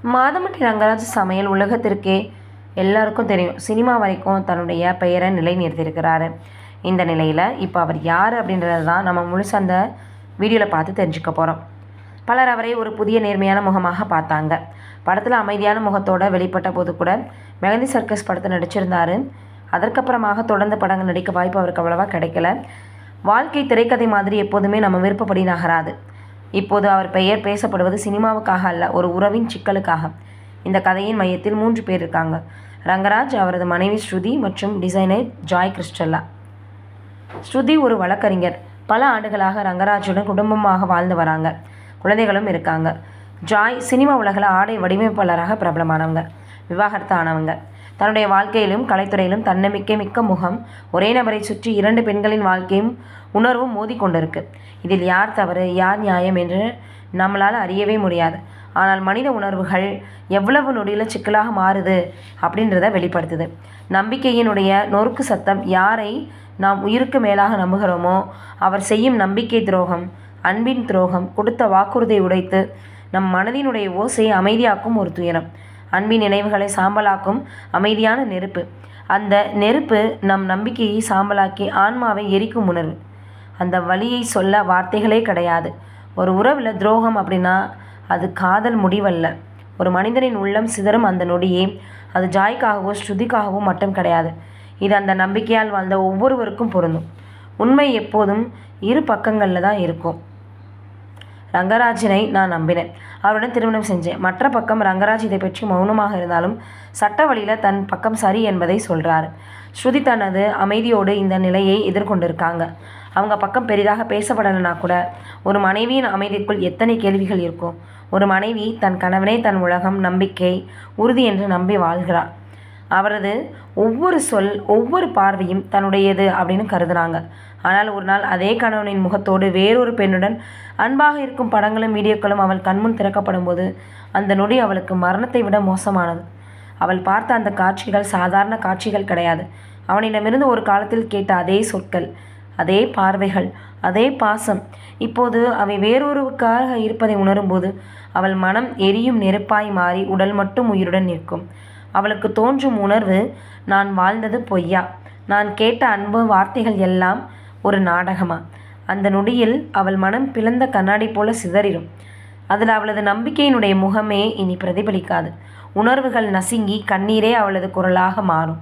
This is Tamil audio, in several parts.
மாதம்பட்டி ரங்கராஜ் சமையல் உலகத்திற்கே எல்லாருக்கும் தெரியும். சினிமா வரைக்கும் தன்னுடைய பெயரை நிலைநிறுத்தியிருக்கிறாரு. இந்த நிலையில் இப்போ அவர் யார் அப்படின்றது தான் நம்ம முழுசு அந்த வீடியோவில் பார்த்து தெரிஞ்சுக்க போகிறோம். பலர் அவரை ஒரு புதிய நேர்மையான முகமாக பார்த்தாங்க. படத்தில் அமைதியான முகத்தோடு வெளிப்பட்ட போது கூட மெகந்தி சர்க்கஸ் படத்தை நடிச்சிருந்தார். அதற்கப்புறமாக தொடர்ந்து படங்கள் நடிக்க வாய்ப்பு அவருக்கு அவ்வளவா கிடைக்கல. வாழ்க்கை திரைக்கதை மாதிரி எப்போதுமே நம்ம விருப்பப்படி நகராது. இப்போது அவர் பெயர் பேசப்படுவது சினிமாவுக்காக அல்ல, ஒரு உறவின் சிக்கலுக்காக. இந்த கதையின் மையத்தில் 3 பேர் இருக்காங்க. ரங்கராஜ், அவரது மனைவி ஸ்ருதி மற்றும் டிசைனர் ஜாய் கிறிஸ்டல்லா. ஸ்ருதி ஒரு வழக்கறிஞர். பல ஆண்டுகளாக ரங்கராஜுடன் குடும்பமாக வாழ்ந்து வராங்க. குழந்தைகளும் இருக்காங்க. ஜாய் சினிமா உலகில் ஆடை வடிவமைப்பாளராக பிரபலமானவங்க. விவாகரத்து ஆனவங்க. தன்னுடைய வாழ்க்கையிலும் கலைத்துறையிலும் தன்னம்பிக்கை மிக்க முகம். ஒரே நபரை சுற்றி 2 பெண்களின் வாழ்க்கையும் உணர்வும் மோதி கொண்டிருக்கு. இதில் யார் தவறு யார் நியாயம் என்று நம்மளால் அறியவே முடியாது. ஆனால் மனித உணர்வுகள் எவ்வளவு நொடியில் சிக்கலாக மாறுது அப்படின்றத வெளிப்படுத்துது. நம்பிக்கையினுடைய நொறுக்கு சத்தம். யாரை நாம் உயிருக்கு மேலாக நம்புகிறோமோ அவர் செய்யும் நம்பிக்கை துரோகம், அன்பின் துரோகம், கொடுத்த வாக்குறுதியை உடைத்து நம் மனதினுடைய ஓசையை அமைதியாக்கும் ஒரு துயரம். அன்பின் நினைவுகளை சாம்பலாக்கும் அமைதியான நெருப்பு. அந்த நெருப்பு நம் நம்பிக்கையை சாம்பலாக்கி ஆன்மாவை எரிக்கும் உணர்வு. அந்த வலியை சொல்ல வார்த்தைகளே கிடையாது. ஒரு உறவில் துரோகம் அப்படின்னா அது காதல் முடிவல்ல. ஒரு மனிதனின் உள்ளம் சிதறும் அந்த நொடியே. அது ஜாய்க்காகவோ ஸ்ருதிக்காகவோ மட்டும் கிடையாது. இது அந்த நம்பிக்கையால் வாழ்ந்த ஒவ்வொருவருக்கும் பொருந்தும். உண்மை எப்போதும் 2 பக்கங்களில் தான் இருக்கும். ரங்கராஜனை நான் நம்பினேன், அவருடன் திருமணம் செஞ்சேன். மற்ற பக்கம் ரங்கராஜ் இதை பற்றி மௌனமாக இருந்தாலும் சட்ட வழியில் தன் பக்கம் சரி என்பதை சொல்கிறார். ஸ்ருதி தனது அமைதியோடு இந்த நிலையை எதிர்கொண்டிருக்காங்க. அவங்க பக்கம் பெரிதாக பேசப்படலைன்னா கூட ஒரு மனைவியின் அமைதிக்குள் எத்தனை கேள்விகள் இருக்கும். ஒரு மனைவி தன் கணவனே தன் உலகம், நம்பிக்கை, உறுதி என்று நம்பி வாழ்கிறார். அவரது ஒவ்வொரு சொல், ஒவ்வொரு பார்வையும் தன்னுடையது அப்படின்னு கருதுனாங்க. ஆனால் ஒரு நாள் அதே கணவனின் முகத்தோடு வேறொரு பெண்ணுடன் அன்பாக இருக்கும் படங்களும் வீடியோக்களும் அவள் கண்முன் திறக்கப்படும் போது அந்த நொடி அவளுக்கு மரணத்தை விட மோசமானது. அவள் பார்த்த அந்த காட்சிகள் சாதாரண காட்சிகள் கிடையாது. அவனிடமிருந்து ஒரு காலத்தில் கேட்ட அதே சொற்கள், அதே பார்வைகள், அதே பாசம் இப்போது அவை வேறொருவருக்காக இருப்பதை உணரும்போது அவள் மனம் எரியும் நெருப்பாய் மாறி உடல் மட்டும் உயிருடன் நிற்கும். அவளுக்கு தோன்றும் உணர்வு, நான் வாழ்ந்தது பொய்யா, நான் கேட்ட அன்பு வார்த்தைகள் எல்லாம் ஒரு நாடகமா? அந்த நொடியில் அவள் மனம் பிளந்த கண்ணாடி போல சிதறிடும். அதில் அவளது நம்பிக்கையினுடைய முகமே இனி பிரதிபலிக்காது. உணர்வுகள் நசுங்கி கண்ணீரே அவளது குரலாக மாறும்.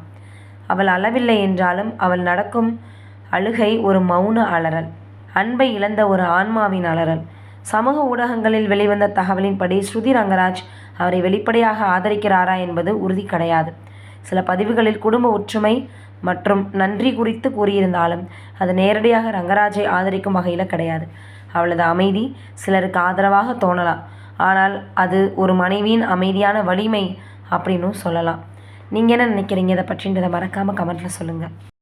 அவள் அளவில்லை என்றாலும் அவள் நடக்கும் அழுகை ஒரு மௌன அலறல். அன்பை இழந்த ஒரு ஆன்மாவின் அலறல். சமூக ஊடகங்களில் வெளிவந்த தகவலின்படி ஸ்ருதி ரங்கராஜ் அவரை வெளிப்படையாக ஆதரிக்கிறாரா என்பது உறுதி கிடையாது. சில பதிவுகளில் குடும்ப ஒற்றுமை மற்றும் நன்றி குறித்து கூறியிருந்தாலும் அது நேரடியாக ரங்கராஜை ஆதரிக்கும் வகையில் கிடையாது. அவளது அமைதி சிலருக்கு ஆதரவாக தோணலாம், ஆனால் அது ஒரு மனைவியின் அமைதியான வலிமை அப்படின்னும் சொல்லலாம். நீங்கள் என்ன நினைக்கிறீங்க இதை பற்றின்றதை மறக்காமல் கமெண்ட்டில் சொல்லுங்கள்.